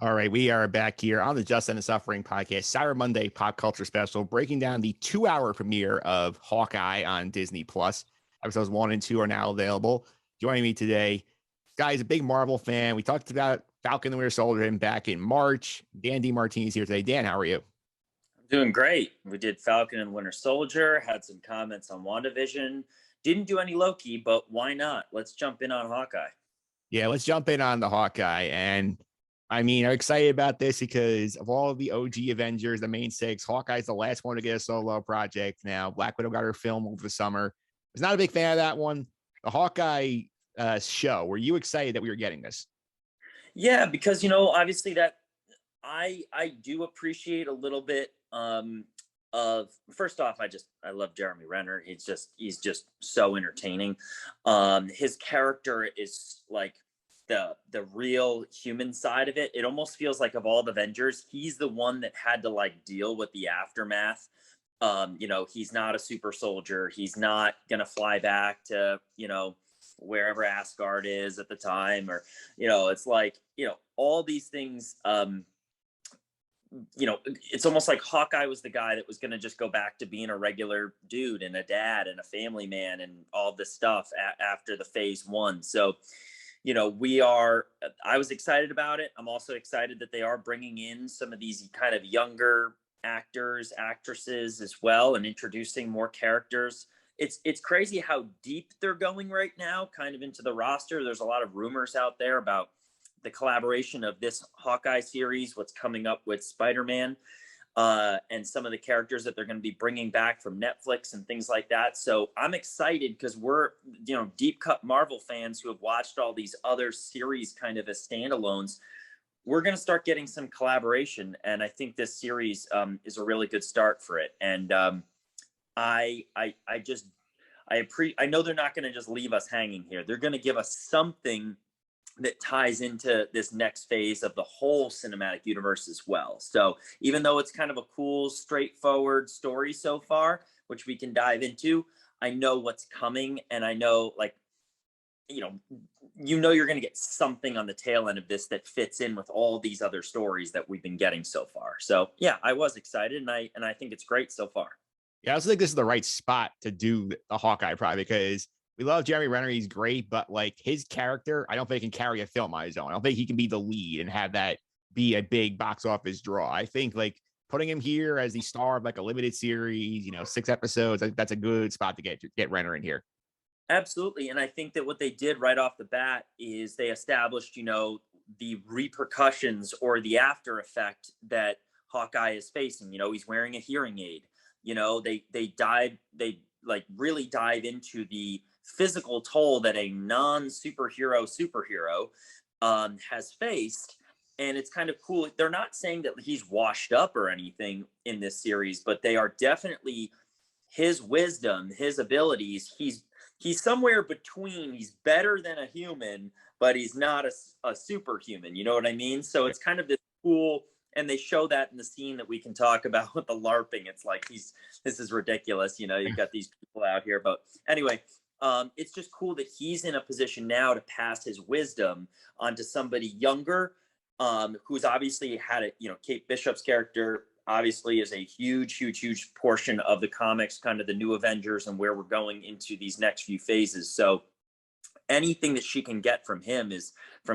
All right, we are back here on the Just and the Suffering podcast, Cyber Monday pop culture special, breaking down the 2-hour premiere of Hawkeye on Disney Plus. Episodes 1 and 2 are now available. Joining me today, guy's a big Marvel fan. We talked about Falcon and the Winter Soldier back in March. Dan DeMartini is here today. Dan, how are you? I'm doing great. We did Falcon and Winter Soldier, had some comments on WandaVision. Didn't do any Loki, but why not? Let's jump in on Hawkeye. Yeah, let's jump in on the Hawkeye. And I'm excited about this because of all of the OG Avengers, the main six, Hawkeye's the last one to get a solo project. Now, Black Widow got her film over the summer. I was not a big fan of that one. The Hawkeye show, were you excited that we were getting this? Yeah, because, obviously that I do appreciate a little bit of, first off, I love Jeremy Renner. He's just so entertaining. His character is like the real human side of it. It almost feels like of all the Avengers, he's the one that had to like deal with the aftermath. He's not a super soldier. He's not gonna fly back to, wherever Asgard is at the time, or, it's like, all these things, it's almost like Hawkeye was the guy that was going to just go back to being a regular dude and a dad and a family man and all this stuff after the phase 1. So, I was excited about it. I'm also excited that they are bringing in some of these kind of younger actors, actresses as well, and introducing more characters. It's crazy how deep they're going right now, kind of into the roster. There's a lot of rumors out there about the collaboration of this Hawkeye series, what's coming up with Spider-Man, and some of the characters that they're going to be bringing back from Netflix and things like that. So I'm excited because we're, deep cut Marvel fans who have watched all these other series kind of as standalones. We're going to start getting some collaboration. And I think this series is a really good start for it. And I know they're not going to just leave us hanging here. They're going to give us something that ties into this next phase of the whole cinematic universe as well. So even though it's kind of a cool, straightforward story so far, which we can dive into, I know what's coming, and I know, like, you're going to get something on the tail end of this that fits in with all these other stories that we've been getting so far. So yeah, I was excited, and I think it's great so far. Yeah, I also think this is the right spot to do the Hawkeye probably because we love Jeremy Renner. He's great, but like his character, I don't think he can carry a film on his own. I don't think he can be the lead and have that be a big box office draw. I think like putting him here as the star of like a limited series, 6 episodes, I think that's a good spot to get Renner in here. Absolutely. And I think that what they did right off the bat is they established, the repercussions or the after effect that Hawkeye is facing. He's wearing a hearing aid. They really dive into the physical toll that a non-superhero has faced. And it's kind of cool. They're not saying that he's washed up or anything in this series, but they are definitely his wisdom, his abilities. He's somewhere between. He's better than a human, but he's not a superhuman. You know what I mean? So it's kind of this cool. And they show that in the scene that we can talk about with the LARPing. It's like, this is ridiculous. You've got these people out here. But anyway, it's just cool that he's in a position now to pass his wisdom onto somebody younger, who's obviously had it. Kate Bishop's character obviously is a huge portion of the comics, kind of the new Avengers and where we're going into these next few phases. So anything that she can get from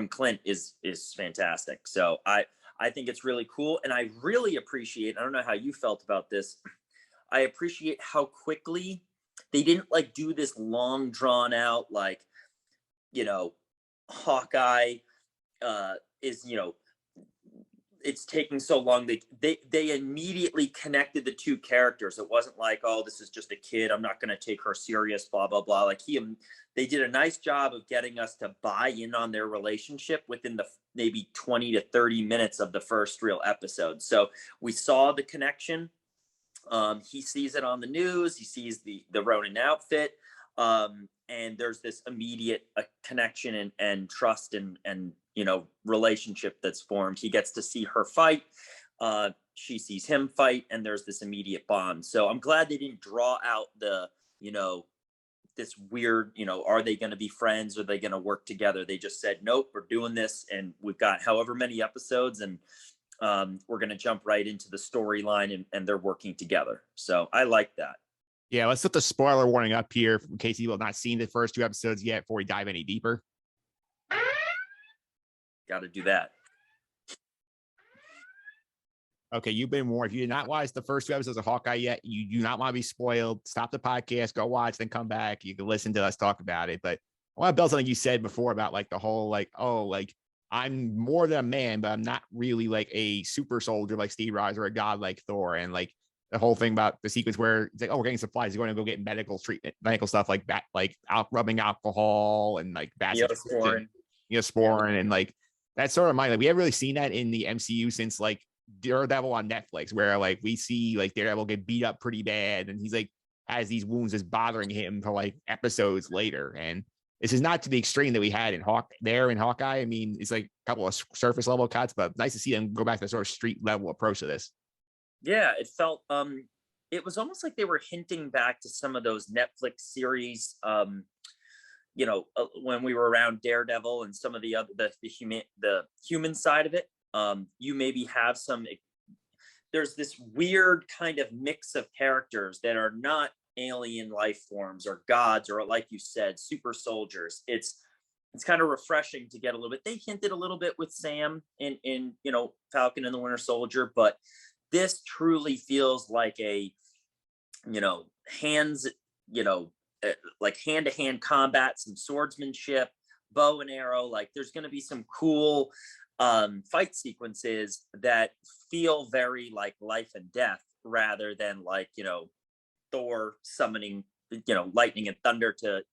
Clint is fantastic. So I think it's really cool. And I really appreciate, I don't know how you felt about this, I appreciate how quickly they didn't like do this long drawn out, like, Hawkeye is, it's taking so long. They immediately connected the two characters. It wasn't like, oh, this is just a kid, I'm not going to take her serious, blah, blah, blah. Like they did a nice job of getting us to buy in on their relationship within the maybe 20 to 30 minutes of the first real episode. So we saw the connection. He sees it on the news. He sees the Ronin outfit. And there's this immediate connection and trust and relationship that's formed. He gets to see her fight. She sees him fight, and there's this immediate bond. So I'm glad they didn't draw out the this weird, are they going to be friends? Are they going to work together? They just said, nope, we're doing this. And we've got however many episodes, and we're going to jump right into the storyline, and they're working together. So I like that. Yeah, let's put the spoiler warning up here in case you have not seen the first 2 episodes yet before we dive any deeper. Got to do that. Okay, you've been warned. If you did not watch the first 2 episodes of Hawkeye yet, you do not want to be spoiled. Stop the podcast, go watch, then come back. You can listen to us talk about it. But I want to build something you said before about like the whole like, oh, like I'm more than a man, but I'm not really like a super soldier like Steve Rogers or a god like Thor. And like the whole thing about the sequence where it's like, oh, we're getting supplies. You're going to go get medical treatment, medical stuff like that, like rubbing alcohol and like Neosporin, and like that sort of mind. Like we haven't really seen that in the MCU since like Daredevil on Netflix, where like we see like Daredevil get beat up pretty bad, and he's like has these wounds that's bothering him for like episodes later. And this is not to the extreme that we had in Hawkeye. I mean, it's like a couple of surface level cuts, but nice to see them go back to the sort of street level approach to this. Yeah, it felt it was almost like they were hinting back to some of those Netflix series, when we were around Daredevil and some of the other the human side of it. You maybe have there's this weird kind of mix of characters that are not alien life forms or gods, or like you said, super soldiers. It's kind of refreshing to get a little bit. They hinted a little bit with Sam in Falcon and the Winter Soldier, but this truly feels like a, hands, like hand-to-hand combat, some swordsmanship, bow and arrow. Like there's going to be some cool fight sequences that feel very like life and death, rather than like Thor summoning lightning and thunder to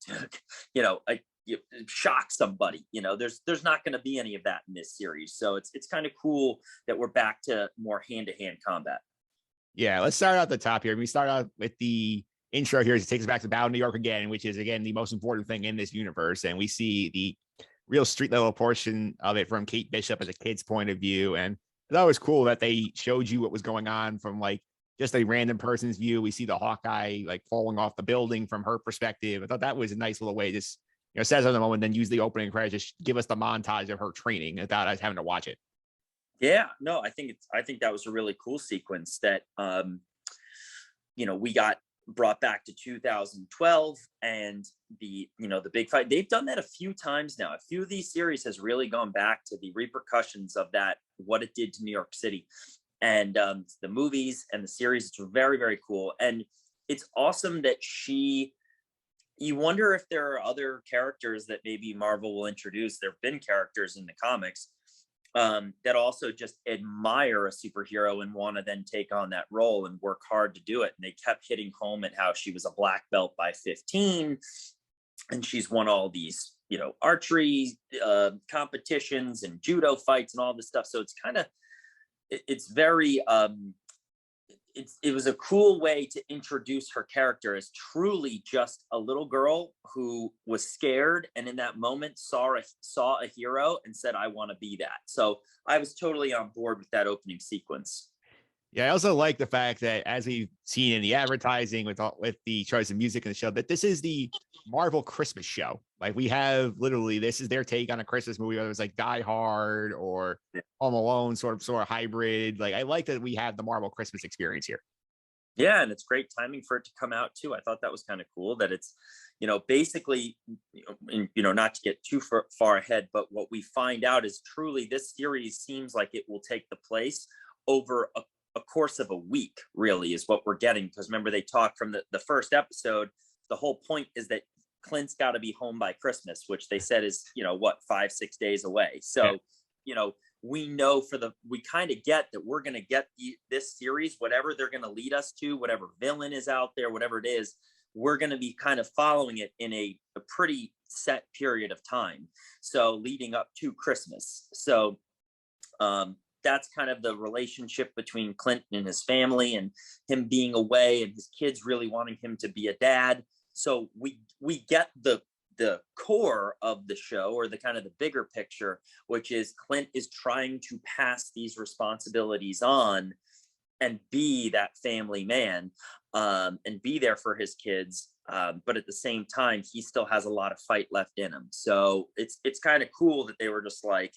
shock somebody. There's not going to be any of that in this series, so it's kind of cool that we're back to more hand-to-hand combat. Yeah, let's start out the top here. We start out with the intro here. It takes us back to Battle of New York again, which is again the most important thing in this universe, and we see the real street level portion of it from Kate Bishop as a kid's point of view. And that was cool that they showed you what was going on from like just a random person's view. We see the Hawkeye like falling off the building from her perspective. I thought that was a nice little way. Just says on the moment, then use the opening credits, just give us the montage of her training without us having to watch it. Yeah, no, I think that was a really cool sequence that we got brought back to 2012 and the big fight. They've done that a few times now. A few of these series has really gone back to the repercussions of that, what it did to New York City, and the movies and the series. It's very, very cool. And it's awesome that you wonder if there are other characters that maybe Marvel will introduce. There have been characters in the comics that also just admire a superhero and want to then take on that role and work hard to do it. And they kept hitting home at how she was a black belt by 15, and she's won all these, archery competitions and judo fights and all this stuff. So it's kind of, it's very, it was a cool way to introduce her character as truly just a little girl who was scared, and in that moment saw a hero and said, I want to be that. So I was totally on board with that opening sequence. Yeah, I also like the fact that, as we've seen in the advertising with the choice of music in the show, that this is the Marvel Christmas show. Like we have literally, this is their take on a Christmas movie, whether it's like Die Hard or Home Alone, sort of hybrid. Like I like that we have the Marvel Christmas experience here. Yeah, and it's great timing for it to come out too. I thought that was kind of cool that it's, basically, not to get too far ahead, but what we find out is truly this series seems like it will take the place over a course of a week, really, is what we're getting. Because remember, they talked from the first episode, the whole point is that Clint's got to be home by Christmas, which they said is, 5-6 days away. So, we know we kind of get that we're going to get this series, whatever they're going to lead us to, whatever villain is out there, whatever it is, we're going to be kind of following it in a pretty set period of time. So leading up to Christmas. So, that's kind of the relationship between Clint and his family, and him being away and his kids really wanting him to be a dad. So we get the core of the show, or the kind of the bigger picture, which is Clint is trying to pass these responsibilities on and be that family man. and be there for his kids. But at the same time, he still has a lot of fight left in him. So it's kind of cool that they were just like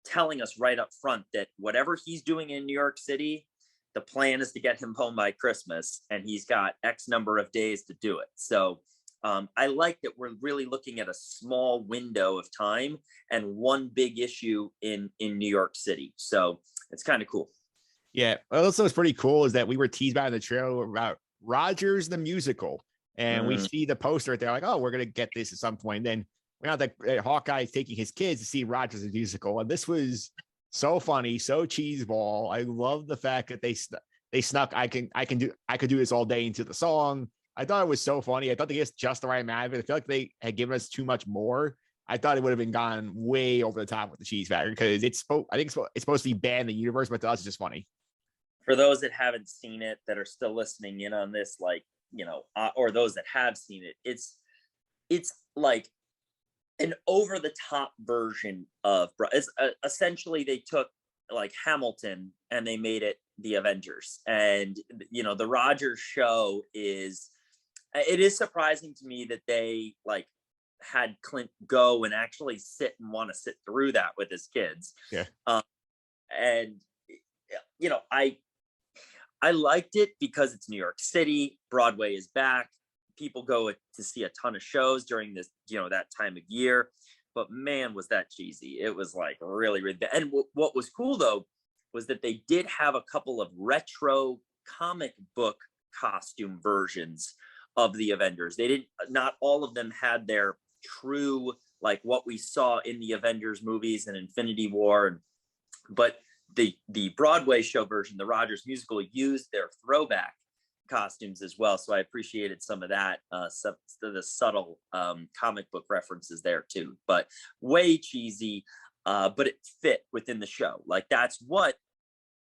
telling us right up front that whatever he's doing in New York City, the plan is to get him home by Christmas, and he's got X number of days to do it. So I like that we're really looking at a small window of time and one big issue in New York City. So it's kind of cool. Yeah. Also, it's pretty cool is that we were teased by in the trailer about Rogers the musical, and we see the poster right there, like, oh, we're gonna get this at some point. Then we know that Hawkeye is taking his kids to see Rogers the musical, and this was so funny, so cheeseball. I love the fact that they snuck I could do this all day into the song. I thought it was so funny. I thought they gave us just the right amount of it. I feel like they had given us too much more. I thought it would have been gone way over the top with the cheese factor, because I think it's supposed to be banned in the universe, but to us it's just funny. For those that haven't seen it, that are still listening in on this, like, or those that have seen it, it's like an over the top version of essentially they took like Hamilton and they made it the Avengers. And the Rogers show it is surprising to me that they like had Clint go and actually sit and want to sit through that with his kids. Yeah. And I liked it because it's New York City. Broadway is back. People go to see a ton of shows during this, that time of year. But man, was that cheesy. It was like really, really bad. And what was cool though, was that they did have a couple of retro comic book costume versions of the Avengers. Not all of them had their true, like what we saw in the Avengers movies and Infinity War. But the Broadway show version, the Rogers musical, used their throwback costumes as well. So I appreciated some of that, the subtle comic book references there too, but way cheesy, but it fit within the show. Like that's what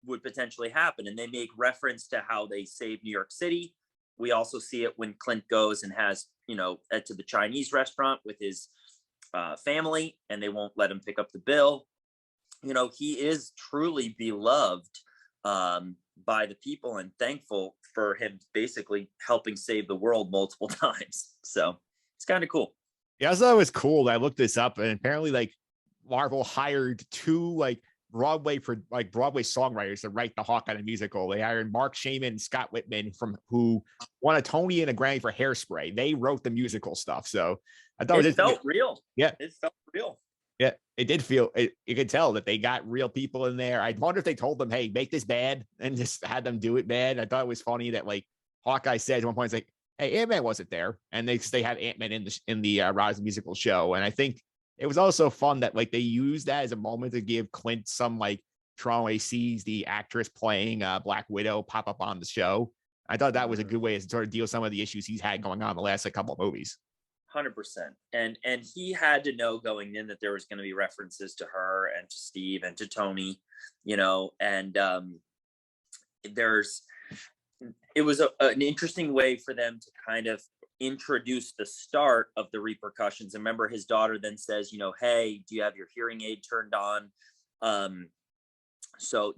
would potentially happen. And they make reference to how they saved New York City. We also see it when Clint goes and has, to the Chinese restaurant with his family, and they won't let him pick up the bill. He is truly beloved by the people, and thankful for him basically helping save the world multiple times. So it's kind of cool. Yeah, I thought it was cool. I looked this up, and apparently like Marvel hired two like Broadway songwriters to write the Hawkeye the musical. They hired Mark Shaman and Scott Whitman who won a Tony and a Grammy for Hairspray. They wrote the musical stuff. So I thought it felt real. Yeah. It felt real. Yeah, it did feel it. You could tell that they got real people in there. I wonder if they told them, hey, make this bad, and just had them do it bad. I thought it was funny that like Hawkeye said at one point, it's like, hey, Ant-Man wasn't there. And they had Ant-Man in the Rise musical show. And I think it was also fun that like they used that as a moment to give Clint some like Toronto sees the actress playing Black Widow pop up on the show. I thought that was a good way to sort of deal with some of the issues he's had going on in the last couple of movies. 100%. And he had to know going in that there was going to be references to her and to Steve and to Tony, and it was an interesting way for them to kind of introduce the start of the repercussions. And remember, his daughter then says, hey, do you have your hearing aid turned on? So,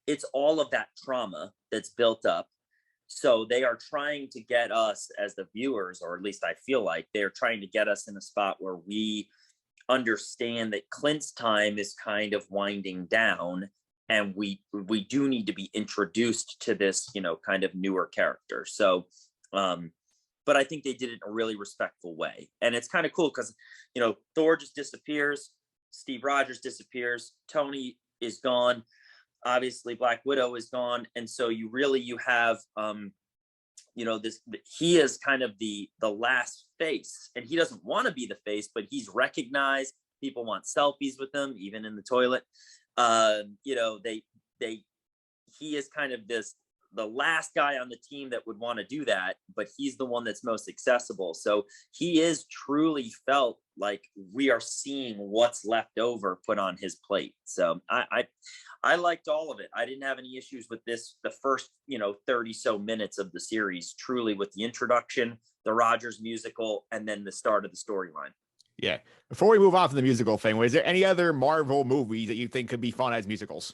it's all of that trauma that's built up. So they are trying to get us as the viewers, or at least I feel like they're trying to get us in a spot where we understand that Clint's time is kind of winding down, and we do need to be introduced to this, kind of newer character. So, but I think they did it in a really respectful way. And it's kind of cool because, Thor just disappears. Steve Rogers disappears. Tony is gone. Obviously Black Widow is gone. And so you have, he is kind of the last face, and he doesn't want to be the face, but he's recognized. People want selfies with him, even in the toilet. He is kind of the last guy on the team that would want to do that, but he's the one that's most accessible. So he is truly felt like we are seeing what's left over put on his plate. So I liked all of it. I didn't have any issues with this, the first, 30 so minutes of the series, truly, with the introduction, the Rogers musical, and then the start of the storyline. Yeah. Before we move on from the musical thing, was there any other Marvel movies that you think could be fun as musicals?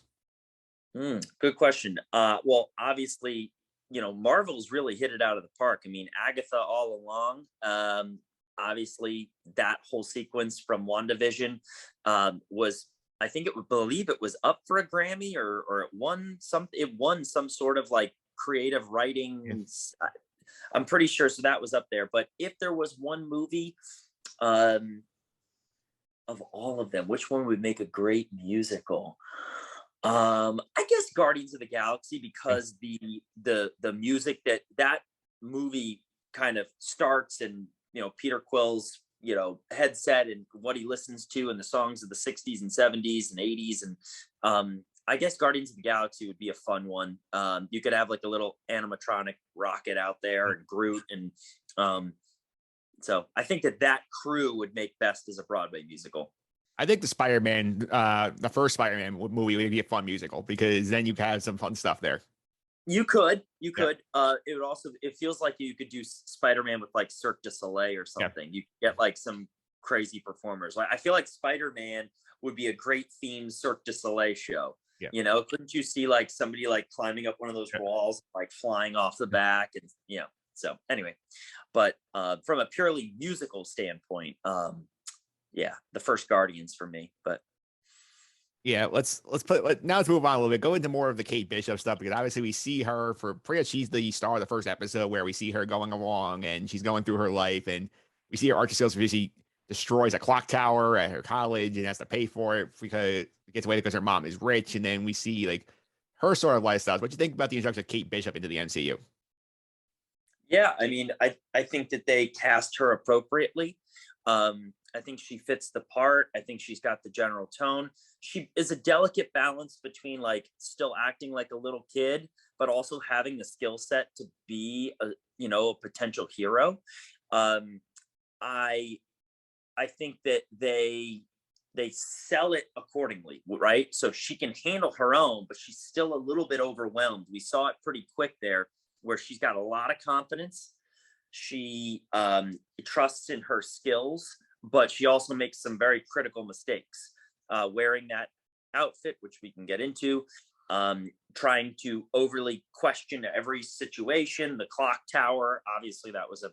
Good question. Well, obviously Marvel's really hit it out of the park. I mean, Agatha all along. Obviously, that whole sequence from WandaVision was, I think believe it was up for a Grammy, or it won some sort of like creative writing. Yeah. I'm pretty sure. So that was up there. But if there was one movie of all of them, which one would make a great musical? I guess Guardians of the Galaxy, because the music that movie kind of starts, and Peter Quill's headset and what he listens to, and the songs of the 60s and 70s and 80s, and I guess Guardians of the Galaxy would be a fun one. You could have like a little animatronic rocket out there, and Groot, and so I think that crew would make best as a Broadway musical. I think the Spider-Man, the first Spider-Man movie would be a fun musical, because then you have some fun stuff there. You could. It would also, it feels like you could do Spider-Man with like Cirque du Soleil or something. Yeah. You could get like some crazy performers. I feel like Spider-Man would be a great themed Cirque du Soleil show. Yeah. Couldn't you see like somebody like climbing up one of those walls, like flying off the back, and so anyway, but from a purely musical standpoint, the first Guardians for me. But yeah, let's move on a little bit. Go into more of the Kate Bishop stuff, because obviously we see her for pretty much, she's the star of the first episode, where we see her going along and she's going through her life, and we see her archer skills because she destroys a clock tower at her college and has to pay for it because it gets away because her mom is rich. And then we see like her sort of lifestyles. What do you think about the introduction of Kate Bishop into the MCU? Yeah, I mean, I think that they cast her appropriately. I think she fits the part. I think she's got the general tone. She is a delicate balance between like still acting like a little kid, but also having the skill set to be a potential hero. I think that they sell it accordingly, right? So she can handle her own, but she's still a little bit overwhelmed. We saw it pretty quick there, where she's got a lot of confidence. She trusts in her skills, but she also makes some very critical mistakes. Wearing that outfit, which we can get into, trying to overly question every situation. The clock tower, obviously that was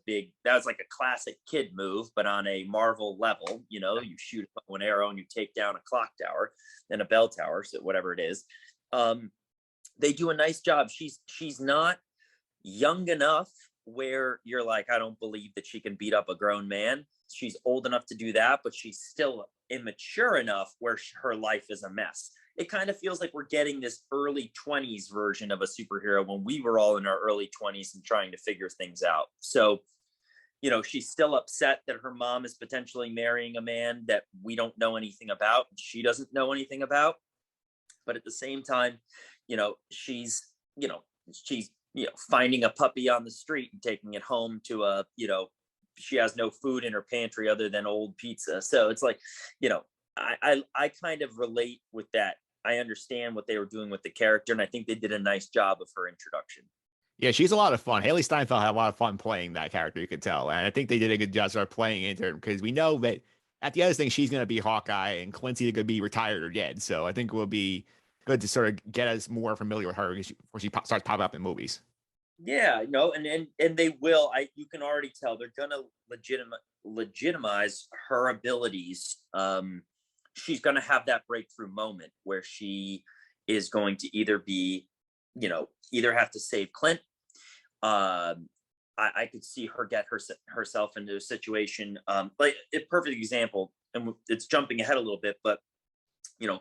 like a classic kid move, but on a Marvel level. You shoot a bow and arrow and you take down a clock tower and a bell tower, so whatever it is. They do a nice job. She's not young enough where you're like, I don't believe that she can beat up a grown man. She's old enough to do that, but she's still immature enough where her life is a mess. It kind of feels like we're getting this early 20s version of a superhero when we were all in our early 20s and trying to figure things out. So, she's still upset that her mom is potentially marrying a man that we don't know anything about. She doesn't know anything about. But at the same time, she's finding a puppy on the street and taking it home to she has no food in her pantry other than old pizza. So it's like, I kind of relate with that. I understand what they were doing with the character, and I think they did a nice job of her introduction. Yeah, she's a lot of fun. Haley Steinfeld had a lot of fun playing that character, you could tell. And I think they did a good job sort of playing into her, because we know that at the other thing, she's going to be Hawkeye, and Clint's either going to be retired or dead. So I think it will be good to sort of get us more familiar with her before she starts popping up in movies. Yeah, and they will. You can already tell they're gonna legitimize her abilities. She's gonna have that breakthrough moment where she is going to either have to save Clint. I could see her get herself into a situation, like a perfect example, and it's jumping ahead a little bit, but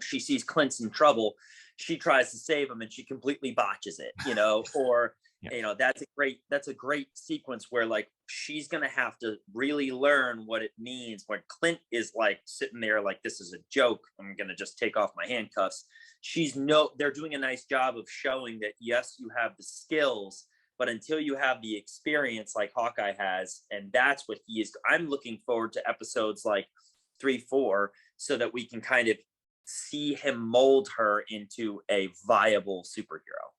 she sees Clint's in trouble, she tries to save him, and she completely botches it, or. Yeah. That's a great sequence where like she's gonna have to really learn what it means when Clint is like sitting there like, this is a joke, I'm gonna just take off my handcuffs. They're doing a nice job of showing that yes, you have the skills, but until you have the experience like Hawkeye has, and that's what he is. I'm looking forward to episodes like 3-4 so that we can kind of see him mold her into a viable superhero.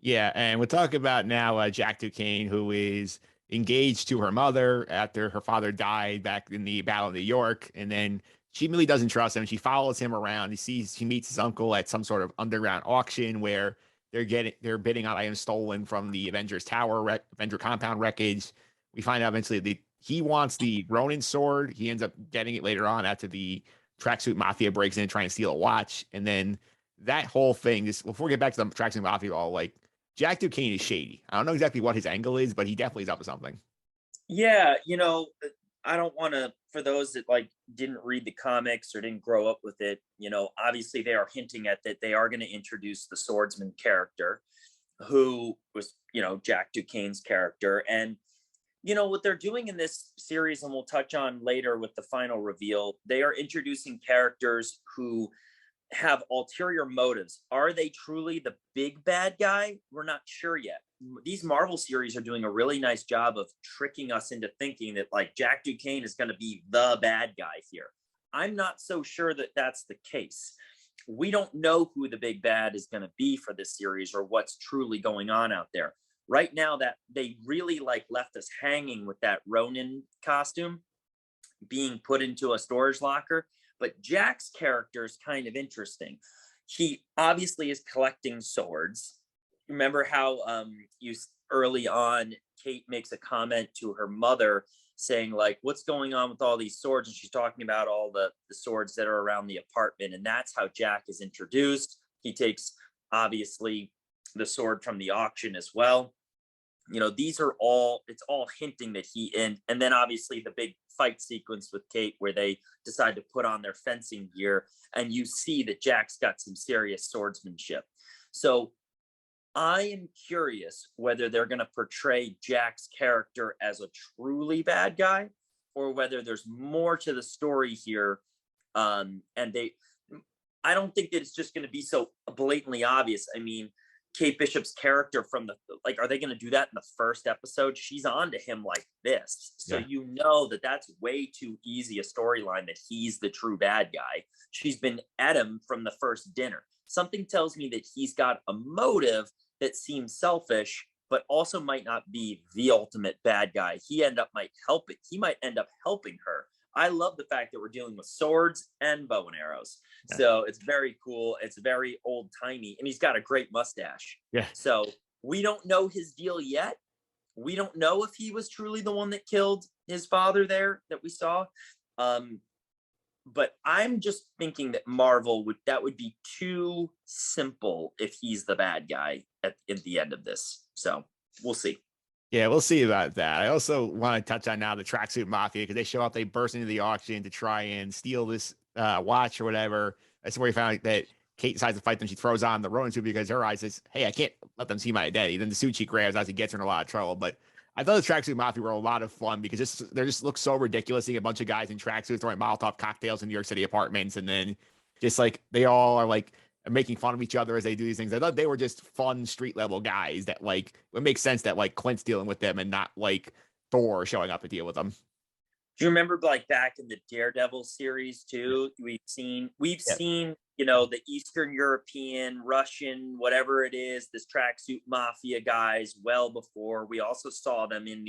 Yeah, and we'll talk about now Jack Duquesne, who is engaged to her mother after her father died back in the Battle of New York. And then she really doesn't trust him. She follows him around. She meets his uncle at some sort of underground auction where they're bidding on items stolen from the Avengers Tower, Avenger compound wreckage. We find out eventually he wants the Ronin sword. He ends up getting it later on after the tracksuit mafia breaks in and trying to steal a watch. And then that whole thing, just before we get back to the tracksuit mafia, all like Jack Duquesne is shady. I don't know exactly what his angle is, but he definitely is up to something. Yeah, I don't want to, for those that like didn't read the comics or didn't grow up with it, obviously they are hinting at that they are going to introduce the swordsman character who was, Jack Duquesne's character. And, what they're doing in this series, and we'll touch on later with the final reveal, they are introducing characters who have ulterior motives. Are they truly the big bad guy? We're not sure yet. These Marvel series are doing a really nice job of tricking us into thinking that like Jack Duquesne is going to be the bad guy here. I'm not so sure that that's the case. We don't know who the big bad is going to be for this series or what's truly going on out there. Right now, that they really like left us hanging with that Ronin costume being put into a storage locker. But Jack's character is kind of interesting. He obviously is collecting swords. Remember how you early on, Kate makes a comment to her mother saying like, what's going on with all these swords? And she's talking about all the swords that are around the apartment. And that's how Jack is introduced. He takes obviously the sword from the auction as well. These are it's all hinting that and then obviously the big fight sequence with Kate where they decide to put on their fencing gear and you see that Jack's got some serious swordsmanship. So I am curious whether they're going to portray Jack's character as a truly bad guy or whether there's more to the story here. I don't think that it's just going to be so blatantly obvious. I mean, Kate Bishop's character are they going to do that in the first episode? She's on to him like this. So that that's way too easy a storyline that he's the true bad guy. She's been at him from the first dinner. Something tells me that he's got a motive that seems selfish, but also might not be the ultimate bad guy. He might end up helping her. I love the fact that we're dealing with swords and bow and arrows. Yeah. So it's very cool. It's very old timey, and he's got a great mustache. Yeah. So we don't know his deal yet. We don't know if he was truly the one that killed his father there that we saw. But I'm just thinking that Marvel would be too simple if he's the bad guy at the end of this. So we'll see. Yeah, we'll see about that. I also want to touch on now the tracksuit mafia because they show up, they burst into the auction to try and steal this watch or whatever. That's where we found that Kate decides to fight them. She throws on the Ronin suit because her eyes says, hey, I can't let them see my identity. Then the suit she grabs as he gets her in a lot of trouble. But I thought the tracksuit mafia were a lot of fun because they just look so ridiculous. Seeing a bunch of guys in tracksuits throwing Molotov cocktails in New York City apartments. And then just like they all are like making fun of each other as they do these things. I thought they were just fun street level guys that like, it makes sense that like Clint's dealing with them and not like Thor showing up to deal with them. Do you remember like back in the Daredevil series too? We've seen, the Eastern European, Russian, whatever it is, this tracksuit mafia guys well before. We also saw them in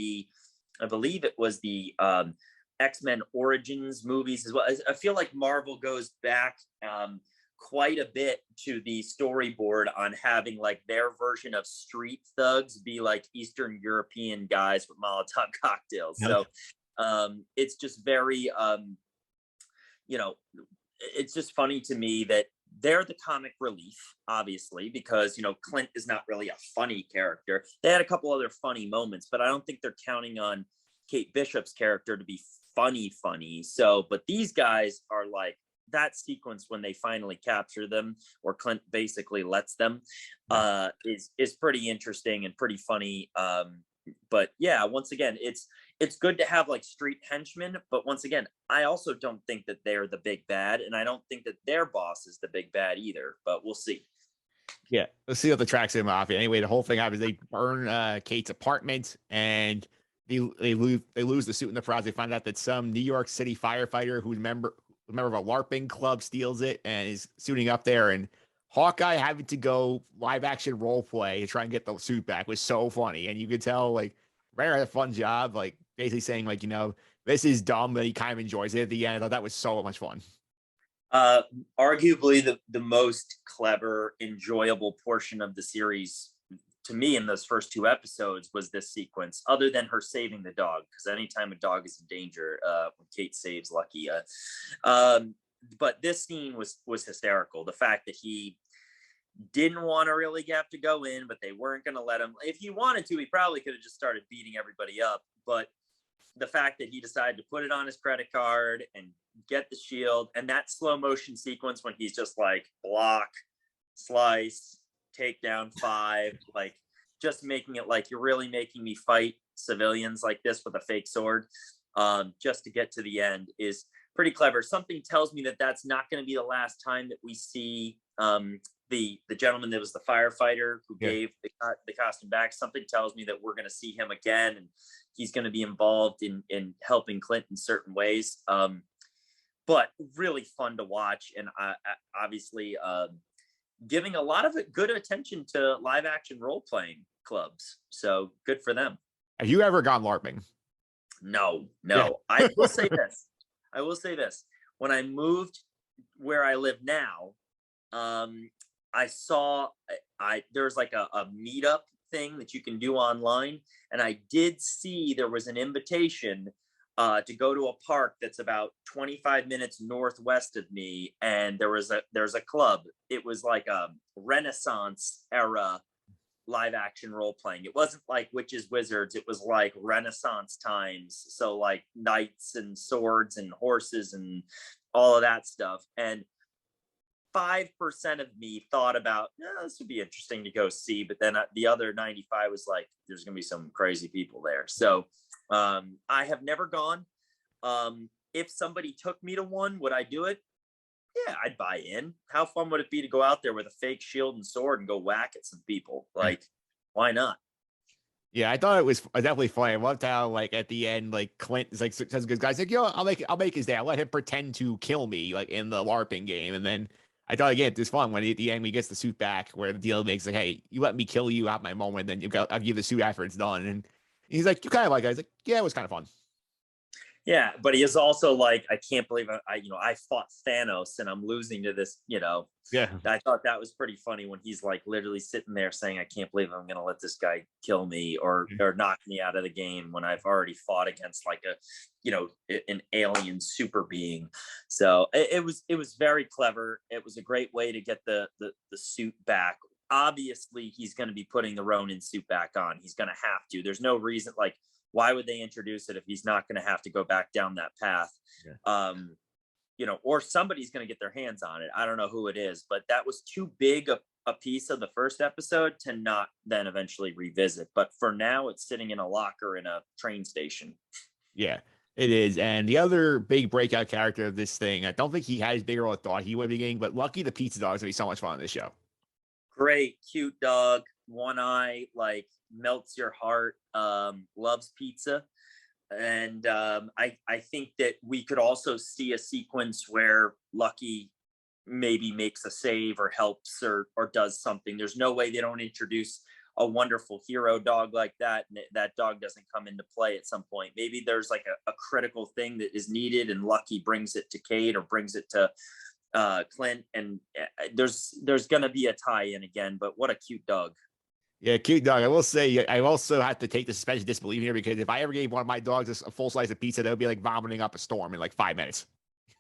I believe it was the X-Men Origins movies as well. I feel like Marvel goes back quite a bit to the storyboard on having like their version of street thugs be like Eastern European guys with Molotov cocktails. So it's just very, it's just funny to me that they're the comic relief, obviously, because, Clint is not really a funny character. They had a couple other funny moments, but I don't think they're counting on Kate Bishop's character to be funny. So, but these guys are like, that sequence when they finally capture them, or Clint basically lets them, is pretty interesting and pretty funny. But yeah, once again, it's good to have like street henchmen, but once again, I also don't think that they're the big bad, and I don't think that their boss is the big bad either. But we'll see. Yeah, let's see what the tracksuit mafia. Anyway, the whole thing happens. They burn Kate's apartment, and they lose the suit in the process. They find out that some New York City firefighter who's a member of a LARPing club steals it and is suiting up there. And Hawkeye having to go live action role play to try and get the suit back was so funny. And you could tell like Renner had a fun job, like basically saying like, this is dumb, but he kind of enjoys it at the end. I thought that was so much fun. Arguably the most clever, enjoyable portion of the series to me in those first 2 episodes was this sequence, other than her saving the dog, because anytime a dog is in danger, when Kate saves Lucky, but this scene was hysterical. The fact that he didn't want to really have to go in, but they weren't going to let him. If he wanted to, he probably could have just started beating everybody up. But the fact that he decided to put it on his credit card and get the shield, and that slow motion sequence when he's just like block, slice, take down 5, like just making it like you're really making me fight civilians like this with a fake sword, just to get to the end is pretty clever. Something tells me that that's not going to be the last time that we see the gentleman that was the firefighter who gave the costume back. Something tells me that we're going to see him again, and he's going to be involved in helping Clint in certain ways. But really fun to watch, and obviously giving a lot of good attention to live action role playing clubs. So good for them. Have you ever gone LARPing? No. Yeah. I will say this. When I moved where I live now, I saw there's like a meetup thing that you can do online, and I did see there was an invitation to go to a park that's about 25 minutes northwest of me, and there's a club. It was like a Renaissance era live action role playing. It wasn't like witches wizards, it was like Renaissance times, so like knights and swords and horses and all of that stuff. And 5% of me thought about, this would be interesting to go see, but then the other 95 was like, there's gonna be some crazy people there. So I have never gone. If somebody took me to one, would I do it? Yeah, I'd buy in. How fun would it be to go out there with a fake shield and sword and go whack at some people? Like, why not? Yeah, I thought it was definitely funny. I loved how, like, at the end, like, Clint is like says good guys like, yo, I'll make his day. I'll let him pretend to kill me, like in the LARPing game. And then I thought again, it's fun when at the end he gets the suit back, where the deal makes like, hey, you let me kill you at my moment, then I'll give the suit after it's done. And he's like, you kind of like it. I was like, yeah, it was kind of fun. Yeah, but he is also like, I can't believe I fought Thanos and I'm losing to this, Yeah. I thought that was pretty funny when he's like literally sitting there saying, I can't believe I'm going to let this guy kill me or knock me out of the game when I've already fought against like an alien super being. So it was very clever. It was a great way to get the suit back. Obviously, he's going to be putting the Ronin suit back on. He's going to have to. There's no reason, like, why would they introduce it if he's not going to have to go back down that path? Yeah. Or somebody's going to get their hands on it. I don't know who it is, but that was too big a piece of the first episode to not then eventually revisit. But for now, it's sitting in a locker in a train station. Yeah, it is. And the other big breakout character of this thing, I don't think he had as big a role as I thought he would be getting, but Lucky the pizza dog is going to be so much fun on this show. Great, cute dog, one eye, like melts your heart, loves pizza. And I think that we could also see a sequence where Lucky maybe makes a save or helps or does something. There's no way they don't introduce a wonderful hero dog like that, and that dog doesn't come into play at some point. Maybe there's like a critical thing that is needed and Lucky brings it to Kate or brings it to Clint, and there's gonna be a tie-in again. But what a cute dog. Yeah, cute dog. I will say, I also have to take the suspension of disbelief here, because if I ever gave one of my dogs a full slice of pizza, they would be like vomiting up a storm in like 5 minutes.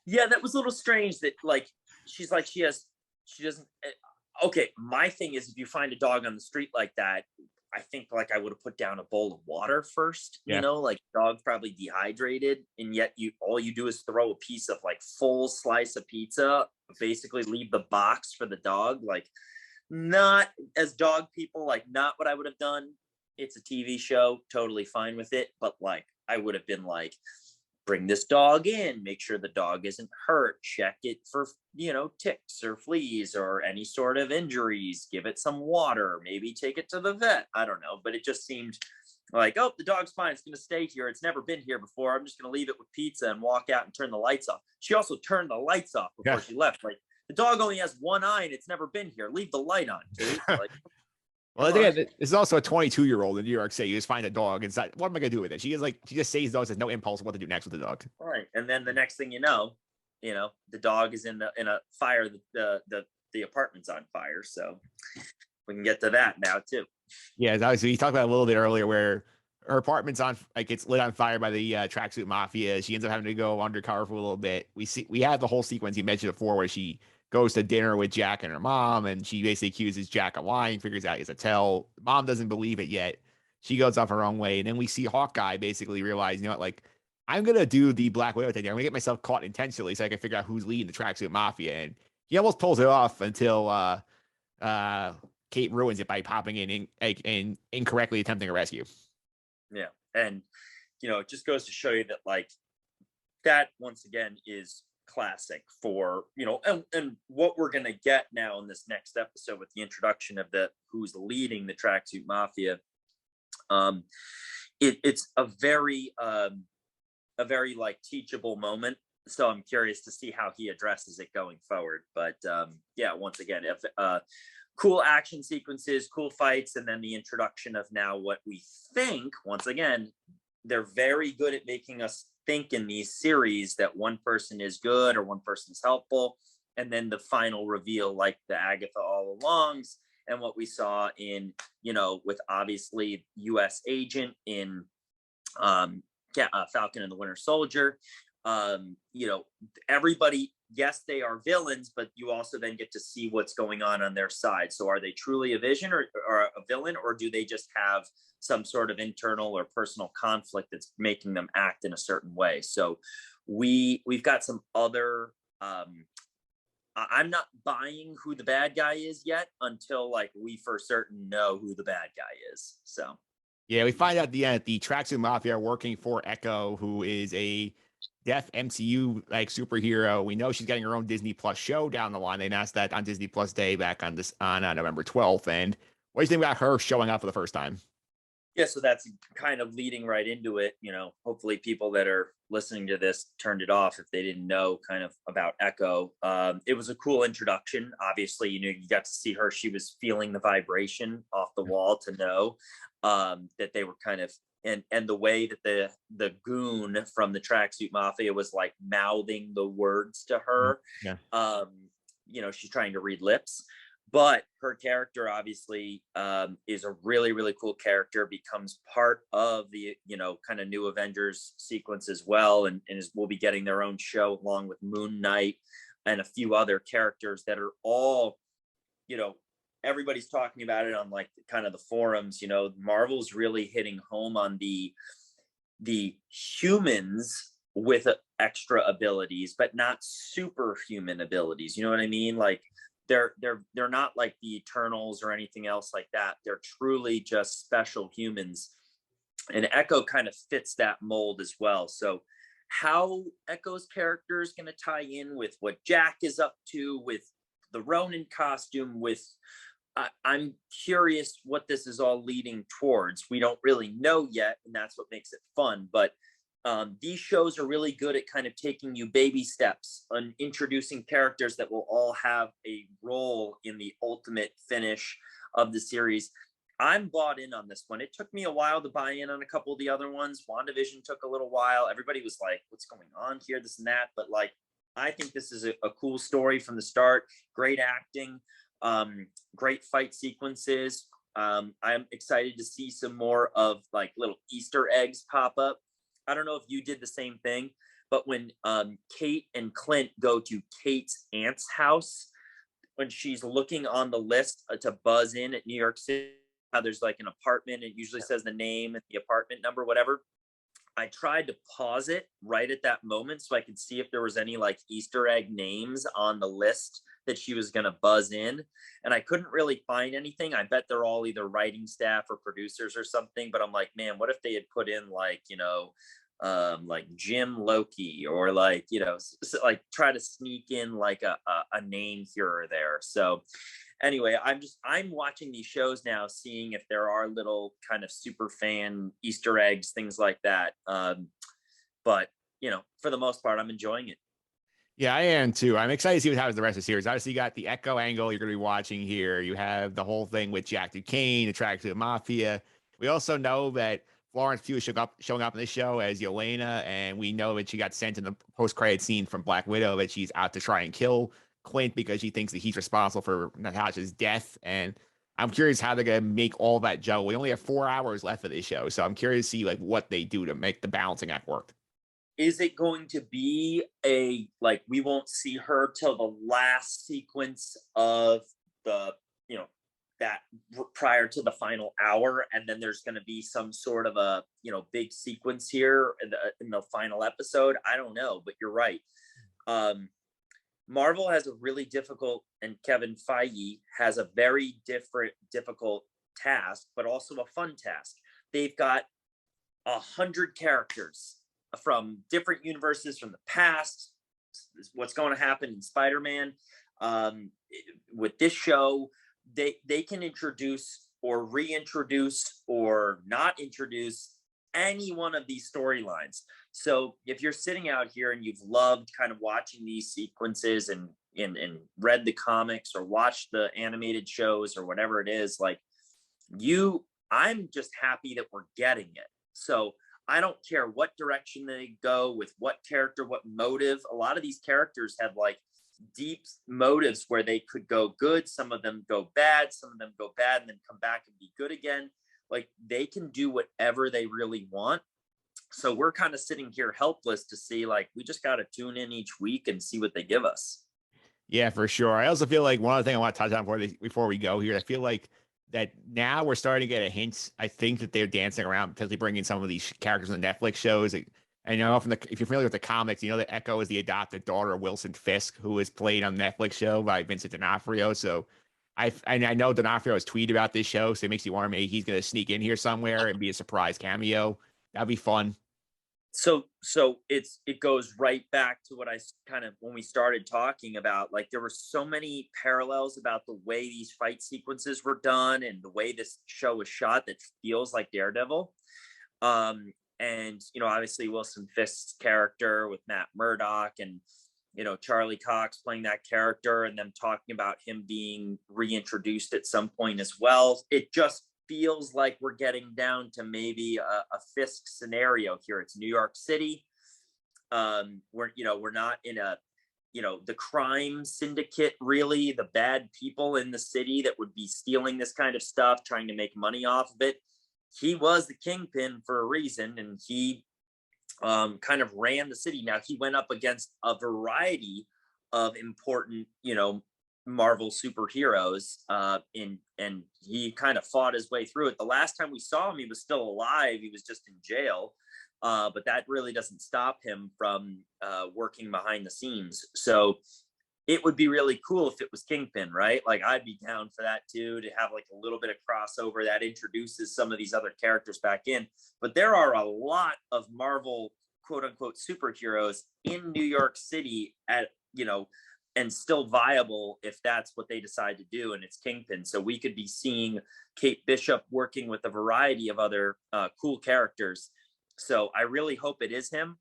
Yeah, that was a little strange that like she's like she doesn't. Okay, my thing is, if you find a dog on the street like that, I think like I would have put down a bowl of water first. Yeah. Like dog's probably dehydrated, and yet all you do is throw a piece of like full slice of pizza, basically leave the box for the dog. Like, not as dog people, like not what I would have done. It's a TV show, totally fine with it, but like I would have been like, bring this dog in, make sure the dog isn't hurt, check it for ticks or fleas or any sort of injuries, give it some water, maybe take it to the vet. I don't know, but it just seemed like, oh, the dog's fine, it's going to stay here, it's never been here before, I'm just going to leave it with pizza and walk out and turn the lights off. She also turned the lights off before she left. Like, the dog only has one eye and it's never been here. Leave the light on, Kate. Like, well, again, it's also a 22-year-old in New York City. You just find a dog. It's not, what am I going to do with it? She just says dogs, has no impulse what to do next with the dog. Right. And then the next thing you know, the dog is in a fire. The apartment's on fire, so we can get to that now too. Yeah, obviously we talked about it a little bit earlier where her apartment's on, like, it's lit on fire by the tracksuit mafia. She ends up having to go undercover for a little bit. We have the whole sequence you mentioned before where she goes to dinner with Jack and her mom, and she basically accuses Jack of lying, figures out it's a tell. Mom doesn't believe it yet. She goes off her own way, and then we see Hawkeye basically realize, you know what, like, I'm gonna do the Black Widow thing. I'm gonna get myself caught intentionally so I can figure out who's leading the tracksuit mafia, and he almost pulls it off until Kate ruins it by popping in and incorrectly attempting a rescue. Yeah, and it just goes to show you that, like, that once again is classic for and what we're gonna get now in this next episode with the introduction of who's leading the tracksuit mafia. It's a very like teachable moment. So I'm curious to see how he addresses it going forward. But yeah, once again, if cool action sequences, cool fights, and then the introduction of now what we think. Once again, they're very good at making us think in these series that one person is good or one person's helpful, and then the final reveal, like the Agatha all alongs, and what we saw in with obviously U.S. Agent in Falcon and the Winter Soldier. Everybody, yes, they are villains, but you also then get to see what's going on their side. So are they truly a vision or a villain, or do they just have some sort of internal or personal conflict that's making them act in a certain way? So we've got some other I'm not buying who the bad guy is yet until, like, we for certain know who the bad guy is. So yeah, we find out at the end that the tracksuit mafia are working for Echo, who is a deaf MCU like superhero. We know she's getting her own Disney Plus show down the line. They announced that on Disney Plus Day back on November 12th. And what do you think about her showing up for the first time? Yeah, so that's kind of leading right into it. Hopefully people that are listening to this turned it off if they didn't know kind of about Echo. It was a cool introduction. Obviously, you got to see her. She was feeling the vibration off the wall to know that they were kind of, and the way that the goon from the tracksuit mafia was like mouthing the words to her. Yeah. She's trying to read lips. But her character obviously is a really, really cool character, becomes part of the, kind of new Avengers sequence as well. And we'll be getting their own show along with Moon Knight and a few other characters that are all, everybody's talking about it on, like, kind of the forums. Marvel's really hitting home on the humans with extra abilities, but not superhuman abilities. You know what I mean? Like, they're not like the Eternals or anything else like that. They're truly just special humans, and Echo kind of fits that mold as well. So how Echo's character is going to tie in with what Jack is up to with the Ronin costume, I'm curious what this is all leading towards. We don't really know yet, and that's what makes it fun. But these shows are really good at kind of taking you baby steps on introducing characters that will all have a role in the ultimate finish of the series. I'm bought in on this one. It took me a while to buy in on a couple of the other ones. WandaVision took a little while. Everybody was like, what's going on here, this and that. But, like, I think this is a cool story from the start. Great acting, great fight sequences. I'm excited to see some more of, like, little Easter eggs pop up. I don't know if you did the same thing, but when Kate and Clint go to Kate's aunt's house, when she's looking on the list to buzz in at New York City, how there's like an apartment, it usually says the name and the apartment number, whatever. I tried to pause it right at that moment so I could see if there was any, like, Easter egg names on the list that she was going to buzz in. And I couldn't really find anything. I bet they're all either writing staff or producers or something. But I'm like, man, what if they had put in, like, like Jim Loki, or, like, like try to sneak in like a name here or there. So anyway, I'm watching these shows now, seeing if there are little kind of super fan Easter eggs, things like that. But for the most part, I'm enjoying it. Yeah, I am too. I'm excited to see what happens the rest of the series. Obviously, you got the Echo angle you're going to be watching here. You have the whole thing with Jack Duquesne, the tracksuit mafia. We also know that Florence Pugh showing up in this show as Yelena, and we know that she got sent in the post-credit scene from Black Widow that she's out to try and kill Clint because she thinks that he's responsible for Natasha's death. And I'm curious how they're gonna make all that juggle. We only have 4 hours left of this show, so I'm curious to see like what they do to make the balancing act work. Is it going to be like we won't see her till the last sequence of the, that prior to the final hour, and then there's going to be some sort of a, big sequence here in the final episode? I don't know, but you're right. Marvel has a really difficult, and Kevin Feige has a very difficult task, but also a fun task. They've got 100 characters from different universes from the past, what's going to happen in Spider-Man. With this show, they can introduce or reintroduce or not introduce any one of these storylines. So if you're sitting out here and you've loved kind of watching these sequences and read the comics or watched the animated shows or whatever it is, like I'm just happy that we're getting it. So I don't care what direction they go with what character, what motive. A lot of these characters have like deep motives where they could go good. Some of them go bad. Some of them go bad and then come back and be good again. Like they can do whatever they really want. So we're kind of sitting here helpless to see, like, we just got to tune in each week and see what they give us. Yeah, for sure. I also feel like one other thing I want to touch on before we go here, I feel like that now we're starting to get a hint. I think that they're dancing around potentially bringing some of these characters on the Netflix shows. And if you're familiar with the comics, you know that Echo is the adopted daughter of Wilson Fisk, who is played on the Netflix show by Vincent D'Onofrio. So I know D'Onofrio has tweeted about this show, so it makes you wonder maybe he's going to sneak in here somewhere and be a surprise cameo. That'd be fun. So it goes right back to what I kind of, when we started talking about, like, there were so many parallels about the way these fight sequences were done and the way this show was shot that feels like Daredevil. And, obviously Wilson Fisk's character with Matt Murdock and, Charlie Cox playing that character and them talking about him being reintroduced at some point as well. It just feels like we're getting down to maybe a Fisk scenario here. It's New York City. We're not in the crime syndicate, really, the bad people in the city that would be stealing this kind of stuff, trying to make money off of it. He was the kingpin for a reason, and he kind of ran the city. Now, he went up against a variety of important, Marvel superheroes, and he kind of fought his way through it. The last time we saw him, he was still alive. He was just in jail, but that really doesn't stop him from working behind the scenes. So it would be really cool if it was Kingpin, right? Like, I'd be down for that too, to have like a little bit of crossover that introduces some of these other characters back in. But there are a lot of Marvel quote unquote superheroes in New York City and still viable if that's what they decide to do, and it's Kingpin. So we could be seeing Kate Bishop working with a variety of other cool characters. So I really hope it is him,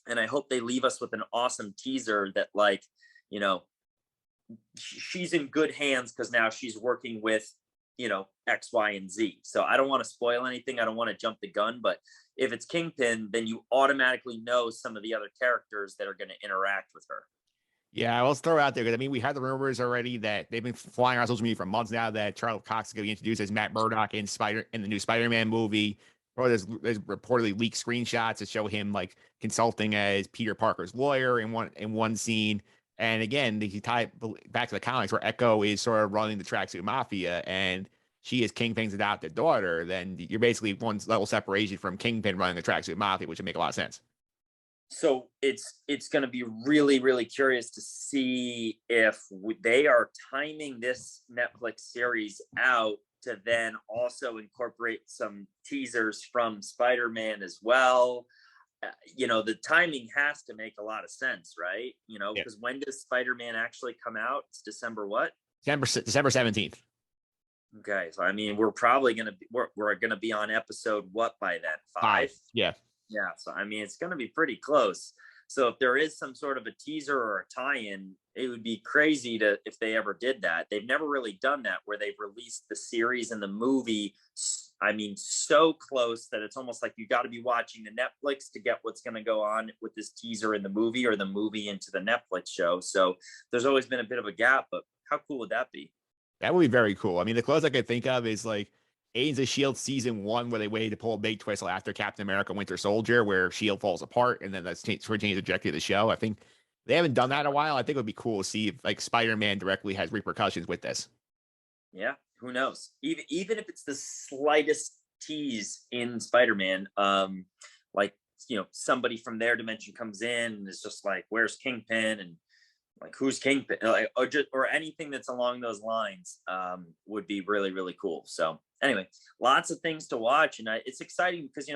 and I hope they leave us with an awesome teaser that, like, she's in good hands because now she's working with, X, Y, and Z. So I don't want to spoil anything. I don't want to jump the gun, but if it's Kingpin, then you automatically know some of the other characters that are going to interact with her. Yeah, let's throw it out there because we had the rumors already that they've been flying around social media for months now that Charlie Cox is going to be introduced as Matt Murdock in the new Spider-Man movie. Or there's reportedly leaked screenshots that show him like consulting as Peter Parker's lawyer in one scene. And again, he tie back to the comics where Echo is sort of running the tracksuit mafia and she is Kingpin's adopted daughter. Then you're basically one level separation from Kingpin running the tracksuit mafia, which would make a lot of sense. So it's going to be really, really curious to see if they are timing this Netflix series out to then also incorporate some teasers from Spider-Man as well. The timing has to make a lot of sense, right? Because when does Spider-Man actually come out? It's December what? December 17th. Okay, so I mean, we're probably going to be we're going to be on episode what by then? 5? Yeah. Yeah, so I mean, it's going to be pretty close. So if there is some sort of a teaser or a tie-in, it would be crazy if they ever did that. They've never really done that where they've released the series and the movie I mean, so close that it's almost like you got to be watching the Netflix to get what's going to go on with this teaser in the movie, or the movie into the Netflix show. So there's always been a bit of a gap, but how cool would that be? That would be very cool. I mean, the closest I could think of is like Agents of Shield season 1, where they waited to pull a big twist after Captain America Winter Soldier, where Shield falls apart, and then that's change the trajectory of the show. I think they haven't done that in a while. I think it would be cool to see if like Spider-Man directly has repercussions with this. Yeah, who knows? Even if it's the slightest tease in Spider-Man, like, somebody from their dimension comes in and is just like, "Where's Kingpin?" and like, "Who's Kingpin?" Like, or anything that's along those lines, would be really, really cool. So anyway, lots of things to watch, and it's exciting because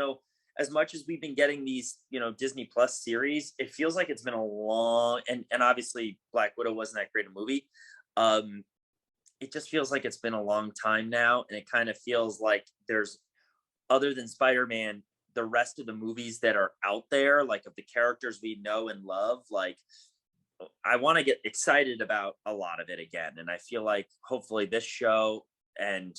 as much as we've been getting these Disney Plus series, it feels like it's been a long, and obviously Black Widow wasn't that great a movie. It just feels like it's been a long time now, and it kind of feels like there's, other than Spider-Man, the rest of the movies that are out there, like of the characters we know and love, like I want to get excited about a lot of it again. And I feel like hopefully this show and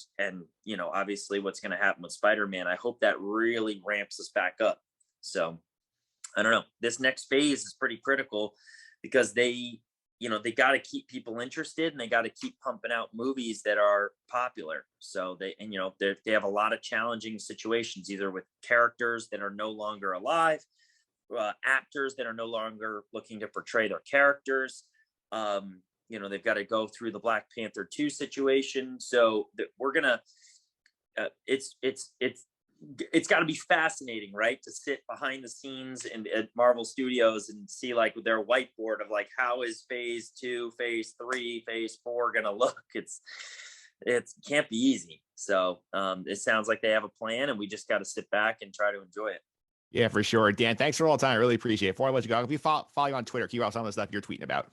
obviously what's going to happen with Spider-Man, I hope that really ramps us back up. So I don't know, this next phase is pretty critical because they got to keep people interested, and they got to keep pumping out movies that are popular. So they have a lot of challenging situations, either with characters that are no longer alive, actors that are no longer looking to portray their characters. They've got to go through the Black Panther 2 situation. So that we're gonna, it's got to be fascinating, right? To sit behind the scenes at Marvel Studios and see like their whiteboard of like, how is phase 2, phase 3, phase 4 gonna look? It can't be easy. So it sounds like they have a plan, and we just got to sit back and try to enjoy it. Yeah, for sure. Dan, thanks for all the time. I really appreciate it. Before I let you go, if you follow you on Twitter, keep out some of the stuff you're tweeting about.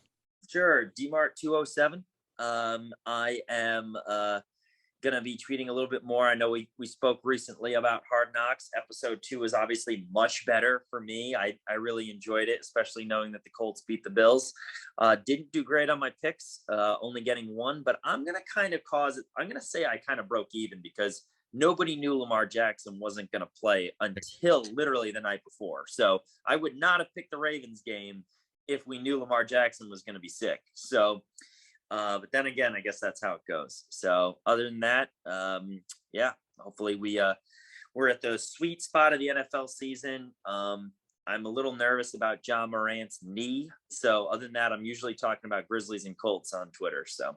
Sure. DMart207. I am going to be tweeting a little bit more. I know we spoke recently about Hard Knocks. Episode 2 is obviously much better for me. I really enjoyed it, especially knowing that the Colts beat the Bills. Didn't do great on my picks, only getting 1, but I'm going to say I kind of broke even because nobody knew Lamar Jackson wasn't going to play until literally the night before. So I would not have picked the Ravens game if we knew Lamar Jackson was going to be sick. So, but then again, I guess that's how it goes. So other than that, hopefully we're at the sweet spot of the NFL season. I'm a little nervous about John Morant's knee. So other than that, I'm usually talking about Grizzlies and Colts on Twitter. So.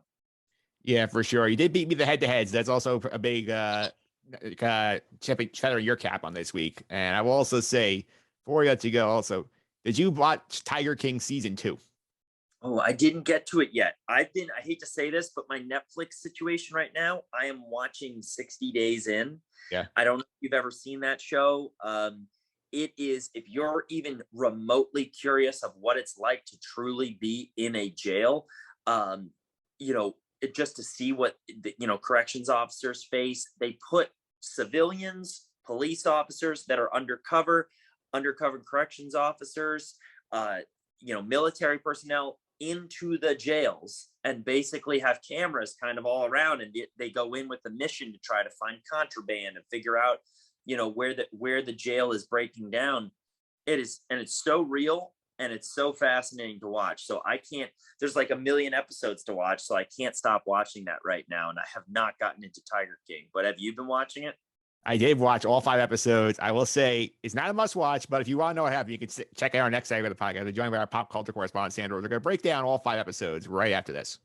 Yeah, for sure. You did beat me the head-to-heads. That's also a big feather in your cap on this week. And I will also say, before we let you go, also, did you watch Tiger King season 2? Oh, I didn't get to it yet. I hate to say this, but my Netflix situation right now, I am watching 60 Days In. Yeah. I don't know if you've ever seen that show. It is, if you're even remotely curious of what it's like to truly be in a jail, just to see what corrections officers face. They put civilians, police officers that are undercover corrections officers, military personnel into the jails, and basically have cameras kind of all around, and they go in with the mission to try to find contraband and figure out where the jail is breaking down. It's so real, and it's so fascinating to watch. So there's like a million episodes to watch, so I can't stop watching that right now. And I have not gotten into Tiger King, but have you been watching it? I did watch all 5 episodes. I will say it's not a must watch, but if you want to know what happened, you can check out our next segment of the podcast. We're joined by our pop culture correspondent, Sandra. We're going to break down all 5 episodes right after this.